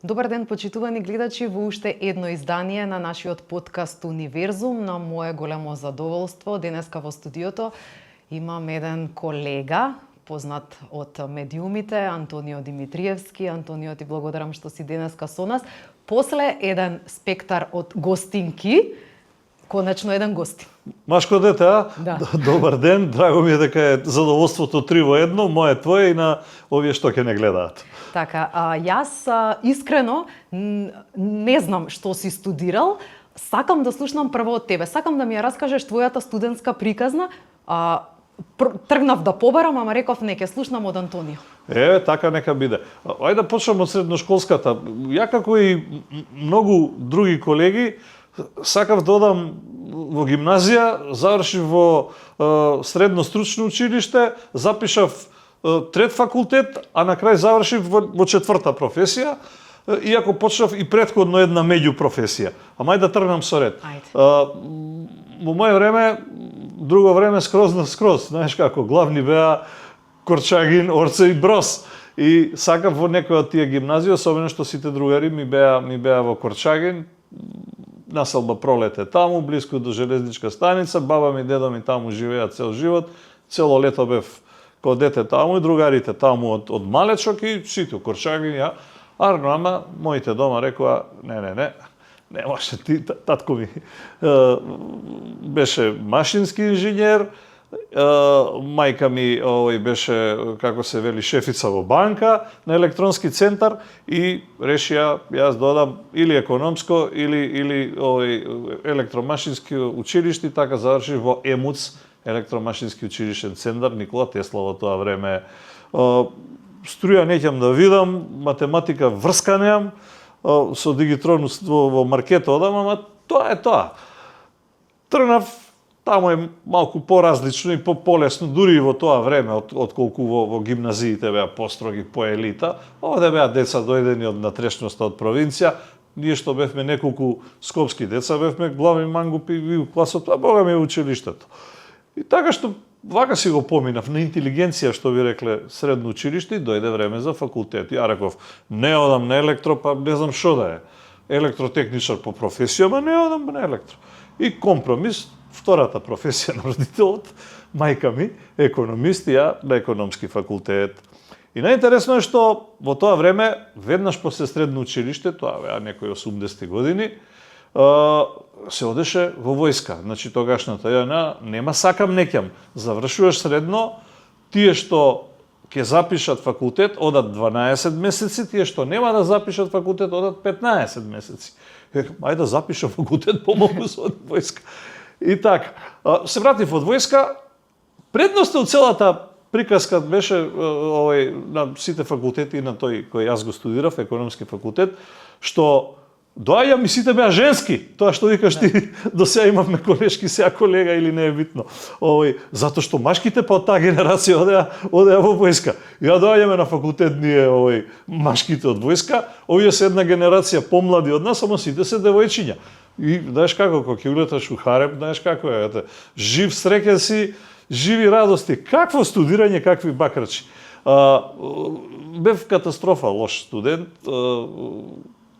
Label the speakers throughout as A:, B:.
A: Добар ден, почитувани гледачи, во уште едно издание на нашиот подкаст Универзум. На мое големо задоволство, денеска во студиото имам еден колега, познат од медиумите, Антонио Димитриевски. Антонио, ти благодарам што си денеска со нас. После еден спектар од гостинки, конечно еден гостин.
B: Машко дете, а?
A: Да.
B: Добар ден, драго ми е дека е задоволството 3 во 1, мое, твое и на овие што ќе не гледаат.
A: Така, јас искрено не знам што си студирал, сакам да слушнам прво од тебе. Сакам да ми ја раскажеш твојата студентска приказна. Тргнав да побарам, ама реков не, ќе слушнам од Антонио.
B: Така нека биде. Ајде да почнам од средношколската. Ја како и многу други колеги, сакав да одам во гимназија, завршив во средно стручно училиште, запишав трет факултет, а на крај завршив во четврта професија, иако почнав и претходно една меѓу професија. Ама ајде да тргнам со ред. Во моје време, друго време скроз на скроз, знаеш како, главни беа Корчагин, Орце и Брос. И сакав во некој од тие гимназии, особено што сите другари ми беа во Корчагин, населба Пролете таму, близко до железничка станица, баба ми, дедо ми таму живеат цел живот, цело лето бев кога дете таму и другарите таму од малечок и сите Корчагин, ја. Ама моите дома рекоа, не може, татко ми беше машински инженер, мајка ми беше, како се вели, шефица во банка на електронски центар и решија јас додам или економско или електромашински училиште, така завршив во ЕМУЦ, електромашински училишен центар Никола Тесла во тоа време. Струја неќам да видам, математика врска неам, со дигитронство во маркет одам, ама тоа е тоа. Тргнав, таму е малку поразлично и полесно, дури и во тоа време, отколку во гимназиите беа построги, поелита. Овде беа деца дојдени од натрешноста од провинција. Ние што бевме неколку скопски деца, бевме главни мангупи и у класот, а бога ми е училиштето. И така што вака си го поминав, на интелигенција, што ви рекле, средно училиште, и дојде време за факултет. Ја реков, не одам на електро, па не знам што да е. Електротехничар по професија, ама не одам на електро. И компромис, втората професија на родителот, мајка ми, економист, и ја на економски факултет. И најинтересно е што во тоа време, веднаш после средно училиште, тоа беа некои 80-ти години, се одеше во војска. Значи, тогашната јана, нема сакам неќам. Завршуваш средно, тие што ќе запишат факултет, одат 12 месеци, тие што нема да запишат факултет, одат 15 месеци. Ајде да запишам факултет, помалку се од војска. И така, се вратив од војска, предноста од целата приказка беше на сите факултети и на тој кој јас го студирав, економски факултет, што доаѓам и сите беа женски. Тоа што викаш ти, до сега имавме колешки, сега колега или не е битно. Затоа што машките па од таа генерација одеа во војска. Ја доаѓаме на факултет ние машките од војска, овие се една генерација помлади од нас, ама сите се девојчиња. И знаеш како, кога ќе улеташ у харем, знаеш како е, жив среќен си, живи радости. Какво студирање, какви бакрачи. Бев катастрофа, лош студент.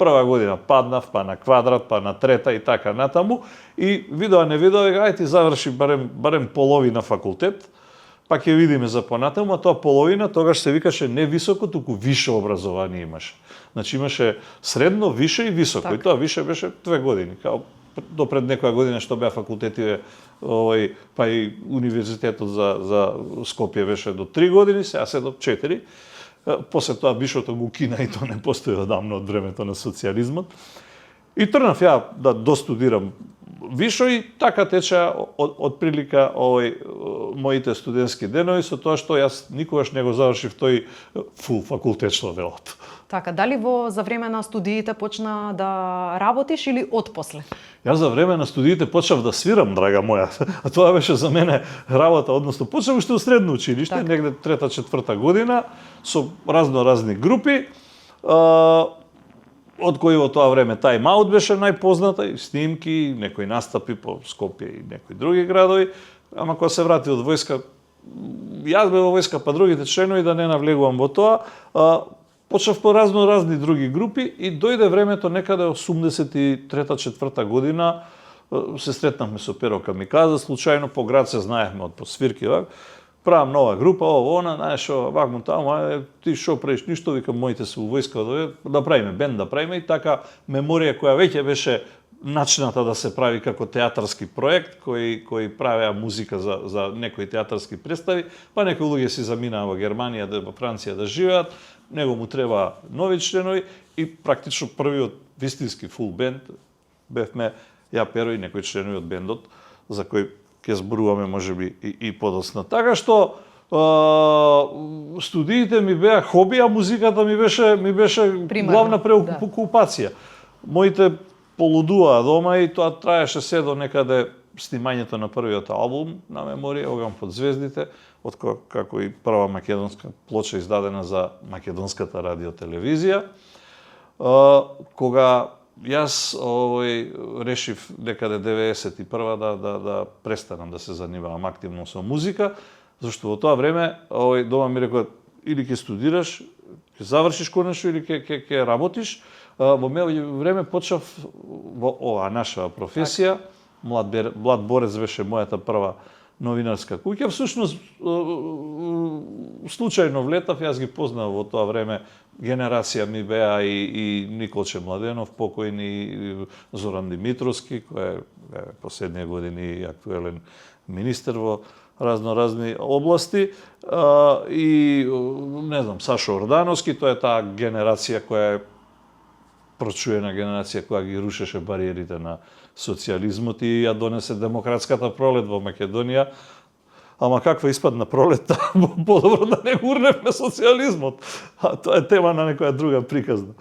B: Прва година паднав, па на квадрат, па на трета и така натаму. И видоа не видоа, ајде ти заврши барем половина факултет, па ќе видиме за понатаму, а тоа половина тогаш се викаше не високо, туку више образование имаше. Значи имаше средно, више и високо. Так. И тоа више беше 2 години. Као до пред некоја година што беа факултетиве, па и универзитетот за Скопје беше до 3 години, сега се до 4. После тоа вишото го кина и тоа не постои одамно од времето на социјализмот. И тргнав ја да достудирам вишо и така тече од прилика моите студентски денови, со тоа што јас никогаш не го завршив тој фул факултет што велат.
A: Така, дали за време на студиите почна да работиш или отпосле?
B: Јас за време на студиите почнав да свирам, драга моја. А тоа беше за мене работа, односно почнав уште во средно училиште, так. Негде 3-4 година, со разни групи, од кои во тоа време Time Out беше најпозната, и снимки, некои настапи по Скопје и некои други градови, ама кога се врати од војска, јас бев во војска, па другите членови, да не навлегувам во тоа, почнав по разни други групи и дојде времето некаде 83-4 година, се сретнавме со Перо Камиказа, случајно по град се знаевме од посвирки, правам нова група, она, знаеш, вак му таму, ти шо правиш, ништо, викам, моите се у војска, да правиме бенд, да правиме, и така меморија која веќе беше начината да се прави како театарски проект, кој правеа музика за некои театарски представи, па некои луѓе си заминаа во Германија, во Франција да живеат, него му треба нови членови и практично првиот вистински фул бенд бевме ја, Перо и некои членови од бендот, за кој ќе зборуваме можеби и подоцна. Така што студиите ми беа хоби, а музиката ми беше главна преокупација. Моите полудуваа дома и тоа траеше се до некаде снимањето на првиот албум на Меморија, Оган под звездите, како и прва македонска плоча издадена за македонската радиотелевизија. Кога јас решив некаде 91 да престанам да се занимавам активно со музика, зашто во тоа време дома ми рекоа или ќе студираш, ќе завршиш конечно или ќе работиш. Во време почнав во оваа наша професија. Млад борец беше мојата прва новинарска куќа. Всушност, случајно влетав, јас ги познав во тоа време, генерација ми беа и Николче Младенов, покојни, и Зоран Димитровски, кој е последнија години актуелен министер во разни области, и, не знам, Сашо Ордановски, тоа е таа генерација која е прочуена генерација која ги рушеше бариерите на социјализмот и ја донесе демократската пролет во Македонија. Ама каква испадна пролетта, подобро да не гурневме социјализмот. Тоа е тема на некоја друга приказна.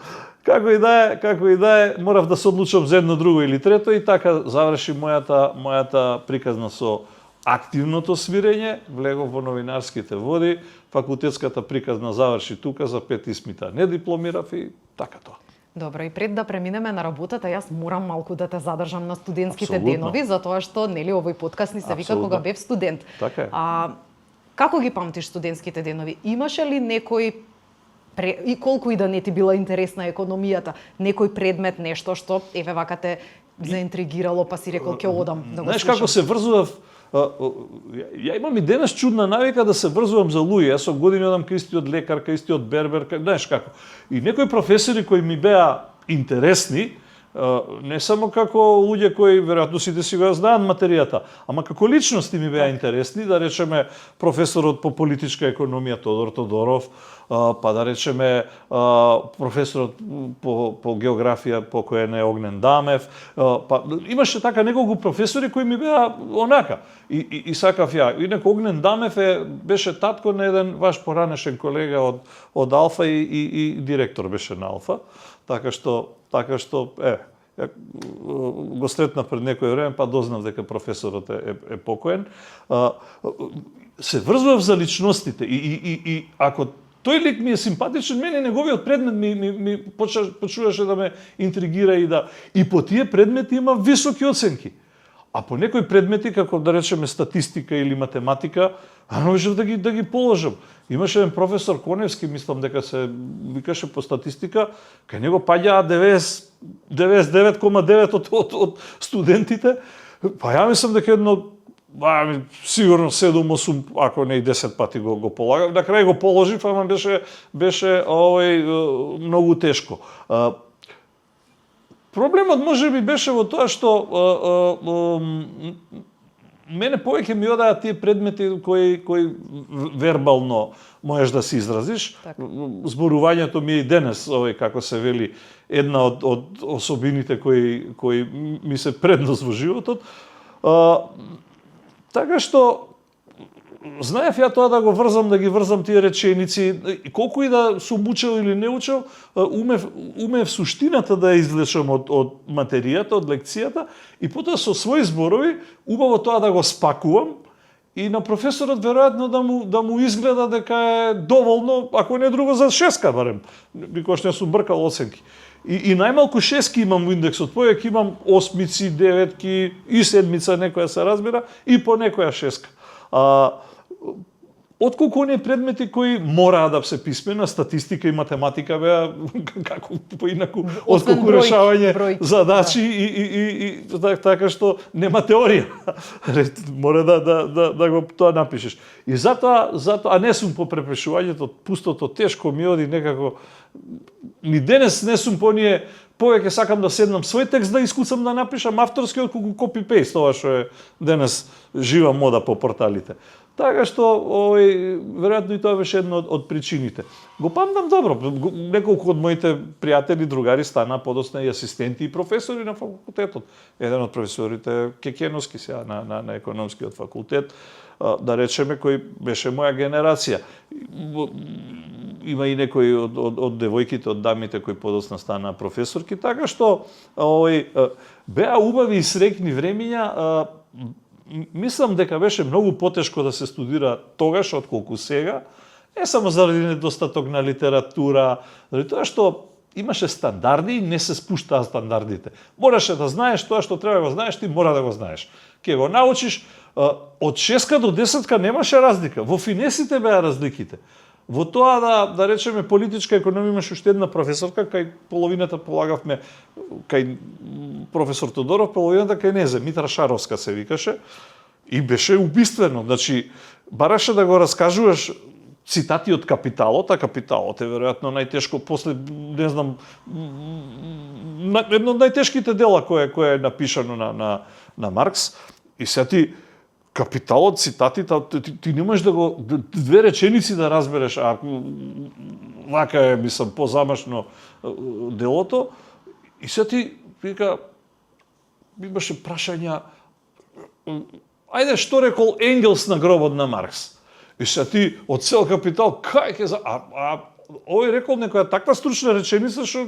B: Како и да е, морав да се одлучам за едно, друго или трето и така заврши мојата приказна со активното свирење, влегов во новинарските води, факултетската приказна заврши тука, за 5 испита не дипломирав и така тоа.
A: Добро, и пред да преминеме на работата, јас морам малку да те задржам на студентските денови, затоа што нели овој подкаст ни се вика кога бев студент.
B: Така е.
A: Како ги памтиш студентските денови? Имаше ли некој и колку и да не ти била интересна економијата, некој предмет, нешто што еве вака те заинтригирало, па си рекол ќе одам да го слушам?
B: Знаеш како се врзував? Ја имам и денес чудна навика да се врзувам за луѓе. Јас со години одам кај истиот лекар, кај истиот бербер, знаеш како. И некои професори кои ми беа интересни, не само како луѓе кои веројатно сите си го знаат материјата, ама како личности ми беа интересни, да речеме професорот по политичка економија Тодор Тодоров, па да речеме професорот по географија покоен е Огнен Дамев, па имаше така неколку професори кои ми беа онака и сакав ја. Инаку Огнен Дамев беше татко на еден ваш поранешен колега од Алфа и директор беше на Алфа, така што го сретнав пред некој време, па дознав дека професорот е покоен. Се врзував за личностите и ако тој лик ми е симпатичен, мене неговиот предмет ми почуваше да ме интригира и по тие предмети има високи оценки. А по некои предмети, како да речеме статистика или математика, можев да ги положам. Имаше еден професор Коневски, мислам дека се викаше по статистика, кај него паѓаа 99,9 од студентите. Па ја мислам дека сигурно 7-8, ако не и 10 пати го полагав. На крај го положив, ама беше многу тешко. Проблемот можеби беше во тоа што мене повеќе ми одаат тие предмети кои вербално можеш да се изразиш. Зборувањето ми е и денес, како се вели, една од особините кои ми се предност во животот. Така што знаев ја тоа да го врзам, да ги врзам тие реченици, колку и да сум учел или не учел, умев суштината да ја извлечам од материјата, од лекцијата, и потоа со своји зборови убаво тоа да го спакувам и на професорот веројатно да му изгледа дека е доволно, ако не друго за 6 барем, никош не сум бркал оценки. И најмалку 6 имам во индексот, повеќе имам 8-ци, 9-ки и 7-ца, некоја се разбира, и по некоја 6. отколку оние предмети кои мораа да се писмена, статистика и математика беа како поинаку, отколку решавање задачи и така што нема теорија. Мора да го тоа напишеш. И затоа, а не сум по препишувањето, пустото тешко ми оди некако. Ни денес не сум по оние, повеќе сакам да седнам свој текст да искуцам да напишам авторски отколку копи-пейст, тоа што е денес жива мода по порталите. Така што, веројатно и тоа беше една од причините. Го памтам добро, неколку од моите пријатели, другари стана подосна и асистенти и професори на факултетот. Еден од професорите Кекеновски сега на економскиот факултет, да речеме, кој беше моја генерација. Има и некои од девојките, од дамите кои подосна стана професорки, така што беа убави и среќни времиња. Мислам дека беше многу потешко да се студира тогаш отколку сега, не само заради недостаток на литература, заради тоа што имаше стандарди и не се спуштаа стандардите. Мораше да знаеш тоа што треба да го знаеш, ти мора да го знаеш. Ке го научиш, од 6 до 10 немаше разлика, во финесите беа разликите. Во тоа да речеме политичка економија имаше уште една професорка, кај половината полагавме кај професор Тодоров, половината кај незе, Митра Шаровска се викаше, и беше убиствено. Значи, бараше да го раскажуваш цитати од Капиталот, а Капиталот е веројатно најтешко, после, не знам, едно од најтешките дела кое е напишано на Маркс, и сега ти Капиталот, цитатите, ти не можеш да го две реченици да разбереш, а вака е, мислам, позамашно делото, и сега ти вика, имаше прашања, ајде, што рекол Енгелс на гробот на Маркс? И сега ти од цел Капитал, кај ке за... овој рекол некоја таква стручна реченица што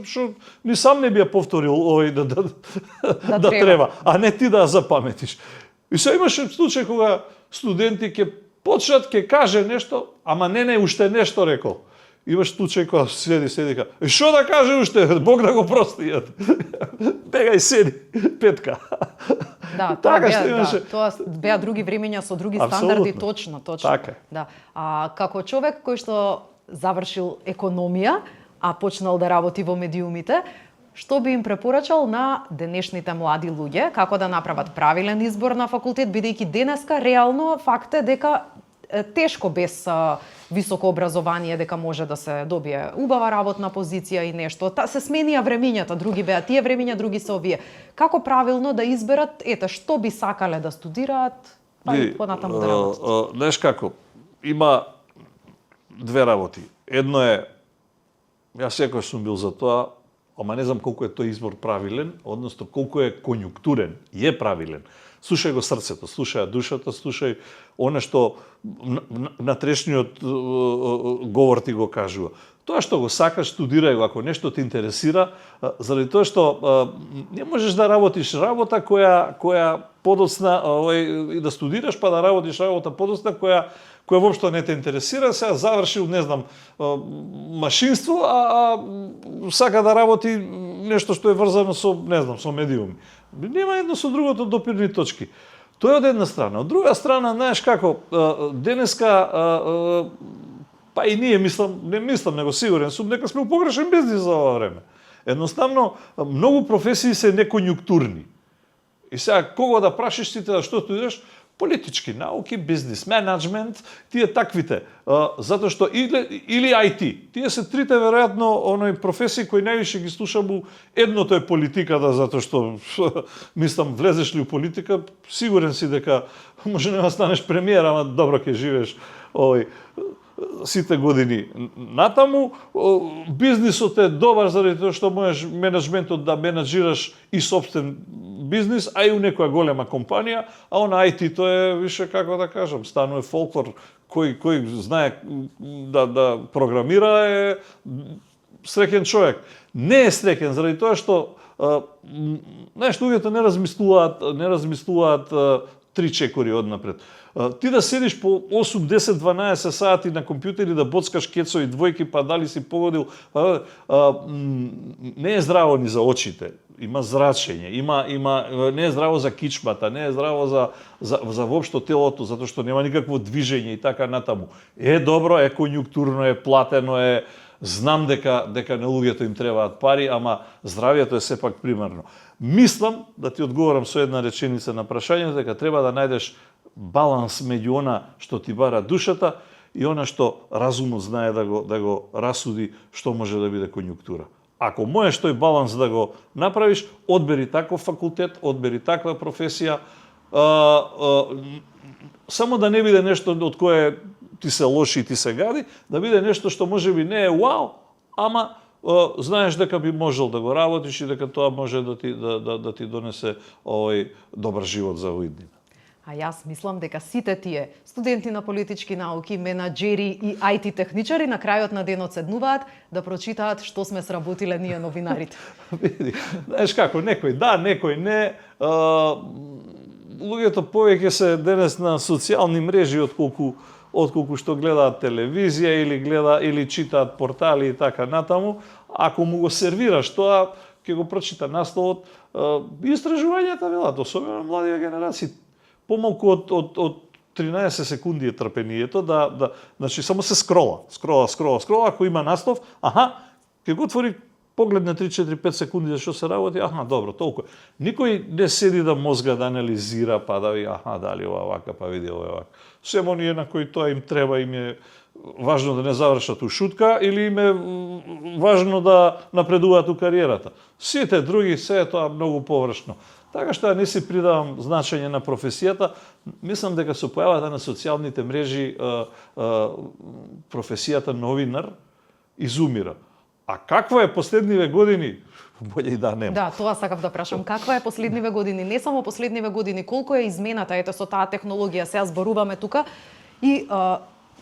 B: ни сам не би ја повторил овој да треба, а не ти да ја запаметиш. И се имаше случај кога студенти ќе почнат, ќе каже нешто, ама не уште нешто рекол. Имаш случај кога седи ка, што да каже уште, Бог да го прости. Бегај седи, петка.
A: Да, тоа беа други времења со други стандарди, точно.
B: Така.
A: Да. Како човек кој што завршил економија, а почнал да работи во медиумите, што би им препорачал на денешните млади луѓе, како да направат правилен избор на факултет, бидејќи денеска реално факт е дека тешко без високо образование дека може да се добие убава работна позиција и нешто. Се сменија времињата, други беа тие времиња, други се овие. Како правилно да изберат, што би сакале да студираат, па и понатаму да работат?
B: Знаеш како, има две работи. Едно е, јас секој сум бил за тоа, ама не знам колку е тој избор правилен, односно колку е конјунктурен, и е правилен. Слушај го срцето, слушај душата, слушај оно што натрешниот говор ти го кажува. Тоа што го сакаш, студирај го, ако нешто те интересира, заради тоа што не можеш да работиш работа која подоцна и да студираш, па да работиш работа подоцна која воопшто не те интересира, сега завршил, не знам, машинство, а сака да работи нешто што е врзано со, не знам, со медиуми. Нема едно со другото допирни точки. Тоа е од една страна. Од друга страна, знаеш како, денеска, па и ние не мислам, него сигурен сум, дека сме у погрешен бизнис за ова време. Едноставно, многу професии се неконјунктурни. И сега, кого да прашиш сите да што студираш? Политички науки, бизнес менеджмент, тие таквите. Затоа што или IT. Тие се трите веројатно оној професии кои највише ги слушам. Едното е политиката, затоа што мислам, влезеш ли у политика, сигурен си дека може да станеш премиер, ама добро ќе живееш сите години натаму. Бизнисот е добар заради тоа што можеш менеджментот да менеджираш и собствен бизнис, а и у некоја голема компанија, а она IT-то е више, како да кажам, станува фолклор, кој знае да програмира е среќен човек. Не е среќен заради тоа што знаеш, луѓето не размислуваат 3 чекори однапред. Ти да седиш по 8, 10, 12 сати на компјутер и да боцкаш кецови двојки, па дали си погодил, не е здраво ни за очите. Има зрачење, не е здраво за кичмата, не е здраво за воопшто телото, затоа што нема никакво движење и така натаму. Е добро, е конјунктурно, е платено, знам дека на луѓето им требаат пари, ама здравието е сепак примарно. Мислам да ти одговорам со една реченица на прашањето, дека треба да најдеш баланс меѓу она што ти бара душата и она што разумно знае да го расуди што може да биде конјунктура. Ако можеш тој баланс да го направиш, одбери таков факултет, одбери таква професија, само да не биде нешто од кое ти се лоши и ти се гади, да биде нешто што можеби не е вау, ама знаеш дека би можел да го работиш и дека тоа може да ти донесе добар живот за уиднина.
A: А јас мислам дека сите тие студенти на политички науки, менаџери и IT техничари на крајот на денот седнуваат да прочитаат што сме сработиле ние новинарите.
B: Види, знаеш како, некој да, некој не. Луѓето повеќе се денес на социјални мрежи отколку што гледаат телевизија или читаат портали и така натаму. Ако му го сервираш тоа, ќе го прочита насловот. Истражувањата велат, особено младија генерации, помалку од 13 секунди е трпението значи само се скрола, ако има наслов, ќе го отвори поглед на 3-4-5 секунди за што се работи, добро, толку. Никој не седи да мозга да анализира, па да ви, дали ова вака, па види ова вака. Семо оние на кои тоа им треба, им е важно да не завршат у шутка или им е важно да напредуваат у кариерата. Сите други се е тоа многу површно. Така што не си придавам значење на професијата, мислам дека со појавата на социјалните мрежи професијата новинар изумира. А каква е последниве години? Боље и да нема.
A: Да, тоа сакав да прашам. Каква е последниве години? Не само последниве години, колку е измената ето со таа технологија, сега зборуваме тука и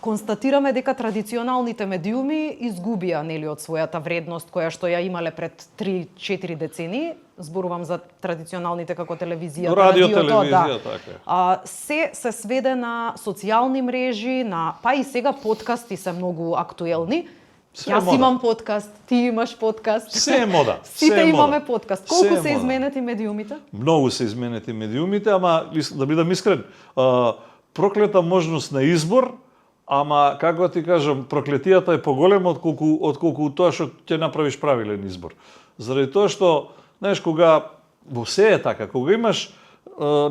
A: констатираме дека традиционалните медиуми изгубија од својата вредност која што ја имале пред 3-4 децении. Зборувам за традиционалните како телевизија,
B: радио-телевизија,
A: така. Се сведе на социјални мрежи, па и сега подкасти се многу актуелни. Јас имам подкаст, ти имаш подкаст.
B: Се е мода.
A: Сите имаме подкаст. Колку се изменети медиумите?
B: Многу се изменети медиумите, ама да бидам искрен, проклета можност на избор, ама како ти кажам, проклетијата е поголема отколку тоа што ќе направиш правилен избор. Заради тоа што, знаеш, кога во се е така, кога имаш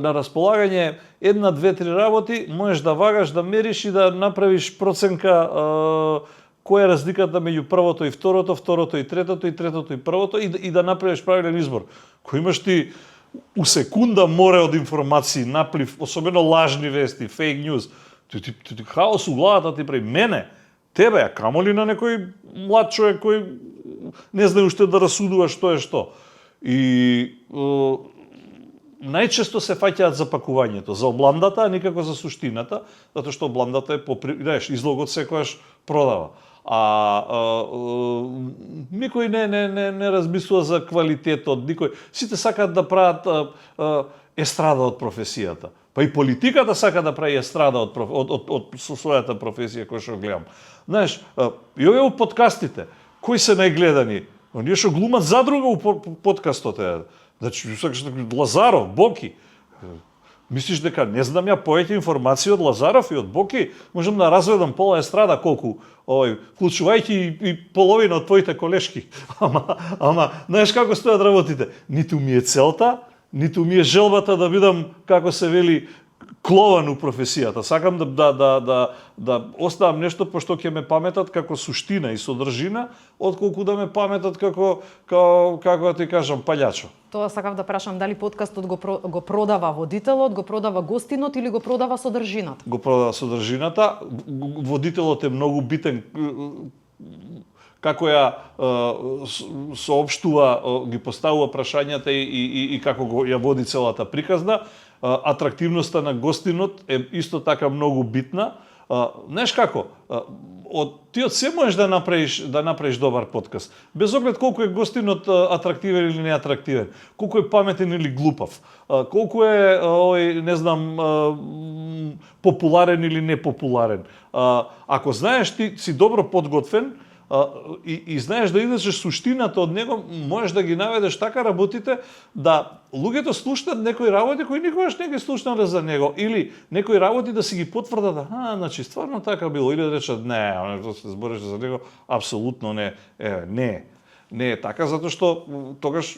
B: на располагање 1, 2, 3 работи, можеш да вагаш, да мериш и да направиш проценка која е разликата меѓу првото и второто, второто и третото и третото и првото и да направиш правилен избор. Кој имаш ти у секунда море од информации, наплив, особено лажни вести, фейк ньюз, ти хаос у главата ти прави мене, тебе, а камоли на некој млад човек кој не знае уште да расудува што е што. И најчесто се фаќаат за пакувањето, за обламдата, а никако за суштината, затоа што обламдата е знаеш, излогот секогаш продава. Никој не размислува за квалитетот, сите сакаат да прават естрада од професијата. Па и политиката сака да прави естрада од својата професија која што гледам. Знаеш, и овие у подкастите, кои се најгледани? Оние што глумат задруга у подкастот е. Значи, Лазаров, Боки. Мислиш дека не знам ја повеќе информации од Лазаров и од Боки? Можам да разведам пола естрада колку, вклучувајќи и половина од твоите колешки. Ама, знаеш како стојат работите? Ниту ми е целта, ниту ми е желбата да бидам, како се вели, клован у професијата. Сакам да оставам нешто пошто ќе ме паметат како суштина и содржина, отколку да ме паметат како да ти кажам, паљачо.
A: Тоа сакав да прашам, дали подкастот го продава водителот, го продава гостинот или го продава содржината?
B: Го продава содржината. Водителот е многу битен, како ја соопштува, ги поставува прашањата и како ја води целата приказна. Атрактивноста на гостинот е исто така многу битна. Знаеш како? Ти од се можеш да направиш добар подкаст. Без оглед колку е гостинот атрактивен или неатрактивен, колку е паметен или глупав, колку е, не знам, популарен или непопуларен. Ако знаеш ти си добро подготвен, и знаеш да излезеш суштината од него, можеш да ги наведеш така работите да луѓето слушнат некои работи кои никогаш не ги слушнале за него, или некои работи да си ги потврдат, значи стварно така било, или да речат не, што се збореше за него, апсолутно не, не е така, затоа што тогаш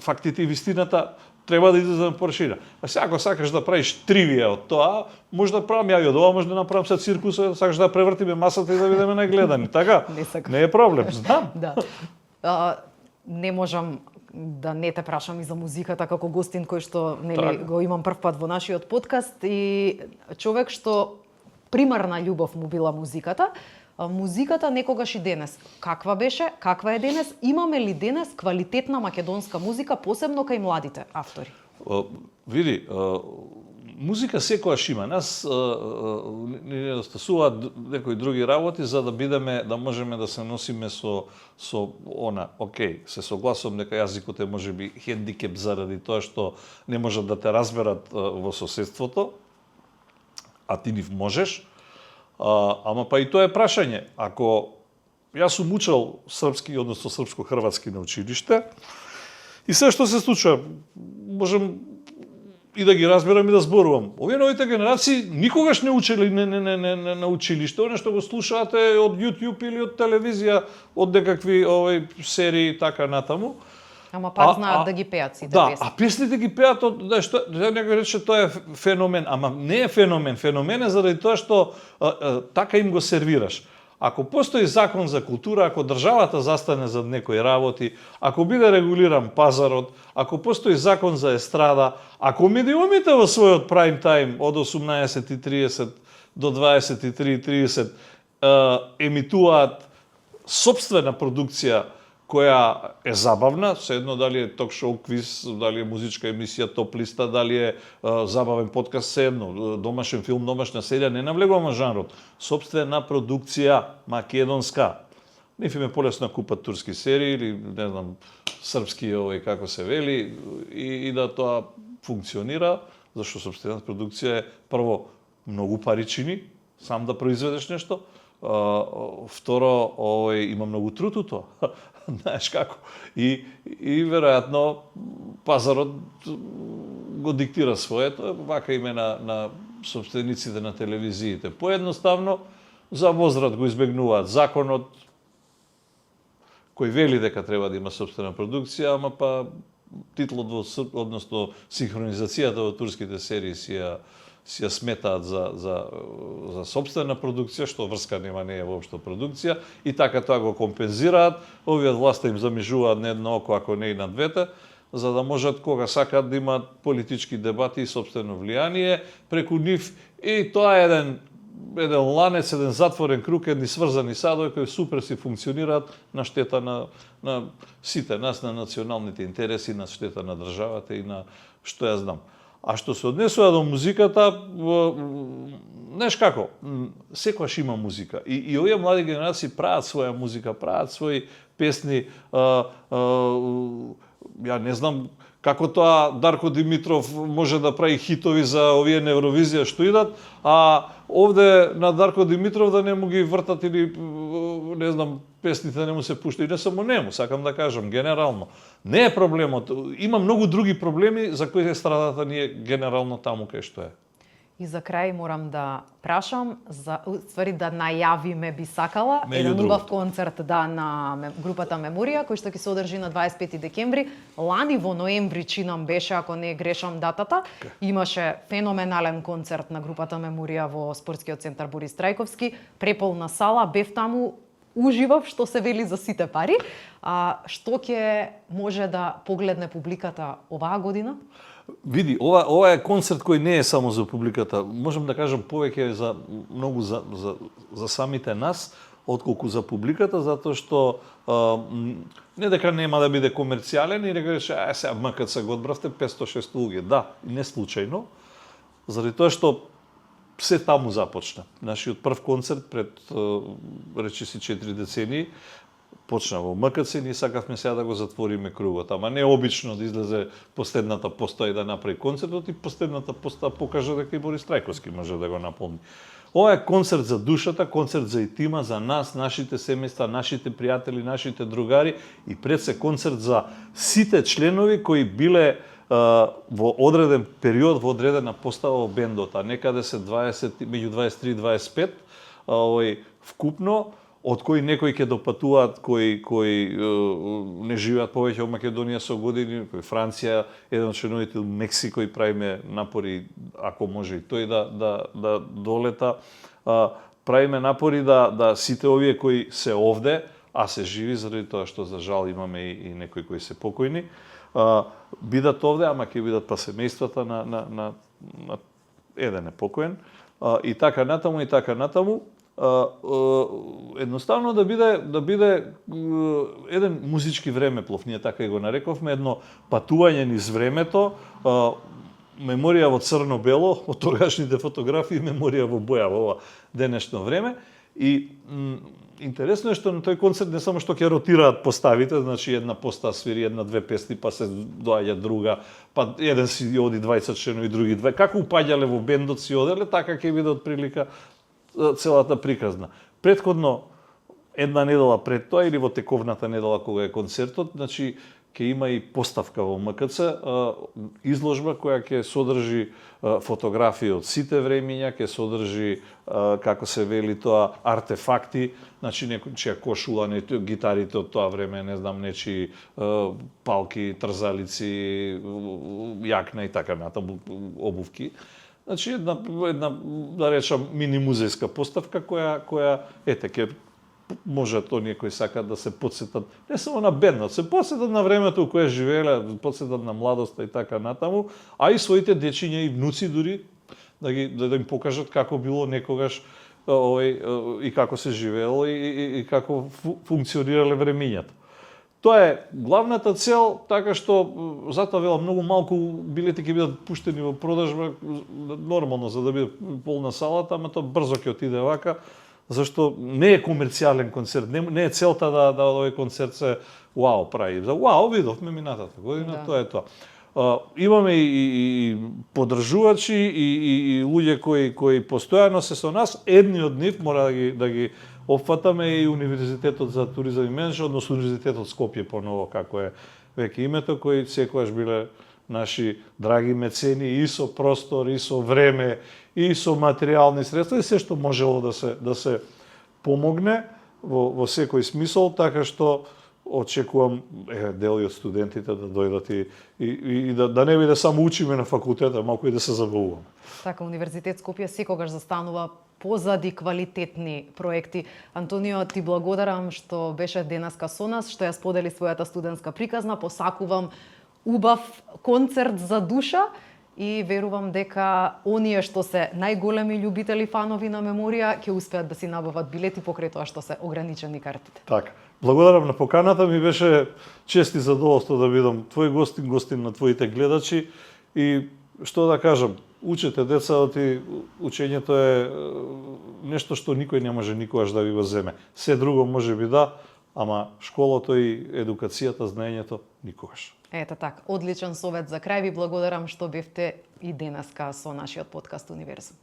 B: фактите и вистината треба да излезе на површина. А сега ако сакаш да правиш тривија од тоа, може да правам ја и од ова, може да направам се циркус, сакаш да превртиме масата и да видиме нагледани, така? Не е проблем, знам.
A: Да. Не можам да не те прашам и за музиката како гостин кој што го имам прв пат во нашиот подкаст и човек што примарна љубов му била музиката. Музиката некогаш и денес. Каква беше? Каква е денес? Имаме ли денес квалитетна македонска музика, посебно кај младите автори?
B: Види, музика секојаш има. Нас ни недостасуваат некои други работи за да бидеме, да можеме да се носиме со она. Океј, се согласувам дека јазикот е можеби хендикеп заради тоа што не можат да те разберат во соседството, а ти нив можеш. Ама па и тоа е прашање. Ако јас сум учел српски, односно српско-хрватски на училиште, и се што се случува, можам и да ги разберам и да зборувам. Овие новите генерации никогаш не учели на училиште, оно што го слушаате од YouTube или од телевизија, од некакви серии така натаму.
A: Ама пак знаат да ги пеат сите
B: песни.
A: Да,
B: а песните ги пеат од некој рече тоа е феномен, ама не е феномен. Феномен е заради тоа што така им го сервираш. Ако постои закон за култура, ако државата застане зад некои работи, ако биде регулиран пазарот, ако постои закон за естрада, ако медиумите во својот прайм тајм од 18:30 до 23:30 емитуваат сопствена продукција која е забавна, седно дали е ток-шоу, квиз, дали е музичка емисија, топ листа, дали е забавен подкаст, седно, домашен филм, домашна серија, не навлегуваме жанрот. Сопствена продукција, македонска. Ниф им е полесно купат турски серии или, не знам, српски, како се вели, и да тоа функционира, зашто сопствена продукција е прво многу паричини, сам да произведеш нешто, второ, има многу труд у тоа. Знаеш како. И веројатно пазарот го диктира своето, вака име на собствениците на телевизиите. Поедноставно, за возраст го избегнуваат законот, кој вели дека треба да има собствена продукција, ама па титлот односно синхронизацијата во турските серии си ја сметаат за собствена продукција, што врска нема, не е воопшто продукција, и така тоа го компензираат. Овие власти им замижуваат на едно око, ако не и на двете, за да можат кога сакаат да имаат политички дебати и собствено влијание преку нив. И тоа е еден ланец, еден затворен круг, едни сврзани садови кои супер си функционираат на штета на сите нас, на националните интереси, на штета на државата и на што ја знам. А што се однесува до музиката, знаеш како, секојаш има музика. И овие млади генерации прават своја музика, прават своји песни. Ја не знам како тоа Дарко Димитров може да прави хитови за овие на Евровизија што идат, а овде на Дарко Димитров да не му ги вртат или, не знам, песните не му се пушта. И не само нему, сакам да кажам, генерално. Не е проблемот. Има многу други проблеми за кои страдата ни е генерално таму кај што е.
A: И за крај морам да прашам, да најавиме би сакала еден убав концерт на групата Меморија, кој што ќе се одржи на 25 декември. Лани во ноември, чинам беше, ако не грешам датата, имаше феноменален концерт на групата Меморија во спортскиот центар Борис Трајковски, преполна сала, бев таму, уживав, што се вели за сите пари. Што ќе може да погледне публиката оваа година?
B: Види, ова е концерт кој не е само за публиката. Можам да кажам повеќе за самите нас, отколку за публиката, затоа што не дека нема да биде комерцијален и дека рече, сега МКЦ го одбравте 500-600 луѓе. Да, не случајно, заради тоа што се таму започна. Нашиот прв концерт пред речиси 4 децении почна во МКЦ, ние сакавме сега да го затвориме кругот, ама не обично да излезе последната постоја и да направи концертот и последната постоја покажа дека и Борис Трајковски може да го наполни. Ова е концерт за душата, концерт за интима, за нас, нашите семејства, нашите пријатели, нашите другари и пред се концерт за сите членови кои биле во одреден период, во одредена постава во бендот, а некаде се 20, меѓу 23 и 25, вкупно, од кои некои ќе допатуваат, кои не живеат повеќе во Македонија со години, кои Франција, еден од членовите од Мексико и правиме напори, ако може и тој да долета. Правиме напори да сите овие кои се овде, а се живи заради тоа што за жал имаме и некои кои се покојни, бидат овде, ама ќе бидат па семејствата на еден е покоен, и така натаму, едноставно да биде еден музички времеплов, ние така и го нарековме, едно патување низ времето, меморија во црно-бело, од тогашните фотографии, меморија во боја во ова денешно време. И интересно е што на тој концерт не само што ќе ротираат поставите, значи една постава свири една-две песни, па се доаѓа друга, па еден си оди двајца членови, други две. Како упаѓале во бендот си оделе, така ќе биде од прилика целата приказна. Претходно, една недела пред тоа или во тековната недела кога е концертот, значи ќе има и поставка во МКЦ, изложба која ќе содржи фотографии од сите времиња, ќе содржи, како се вели тоа, артефакти, значи нечија кошула, гитарите од тоа време, не знам, нечи палки, трзалици, јакна и така натаму, обувки. Значи една да речам мини музејска поставка која ете ќе можат оние кои сакаат да се потсетат не само на бендот, се потсетат на времето во кое живееле, потсетат на младоста и така натаму, а и своите дечиња и внуци дури да им покажат како било некогаш и како се живеело и како функционирале времињата. Тоа е главната цел, така што затоа велам многу малку билети ќе бидат пуштени во продажба, нормално за да биде полна салата, ама тоа брзо ќе отиде вака, зашто не е комерцијален концерт, не е целта да овој концерт се вау прави. За вау видовме минатата година, тоа е тоа. Имаме и поддржувачи и луѓе кои постојано се со нас, едни од нив мора да ги опфатаме и Универзитетот за туризам и менеджмент, односно Универзитетот Скопје поново, како е веќе името, кои секогаш биле наши драги мецени и со простор, и со време, и со материјални средства, и се што можело да се помогне во секој смисол, така што очекувам дел од студентите да дојдат и да не биде само учиме на факултета, малку и да се забавуваме.
A: Така, Универзитет Скопје секогаш застанува позади квалитетни проекти. Антонио, ти благодарам што беше денеска со нас, што ја сподели својата студентска приказна. Посакувам убав концерт за душа и верувам дека оние што се најголеми љубители фанови на Меморија ќе успеат да си набават билети покрај тоа што се ограничени картите.
B: Така. Благодарам на поканата, ми беше чест и задоволство да бидам твој гостин на твоите гледачи и што да кажам, учете децата и учењето е нешто што никој не може никогаш да ви го земе. Се друго може би да, ама школото и едукацијата, знаењето никогаш.
A: Ете така, одличен совет за крај. Ви благодарам што бевте и денеска со нашиот подкаст Универзум.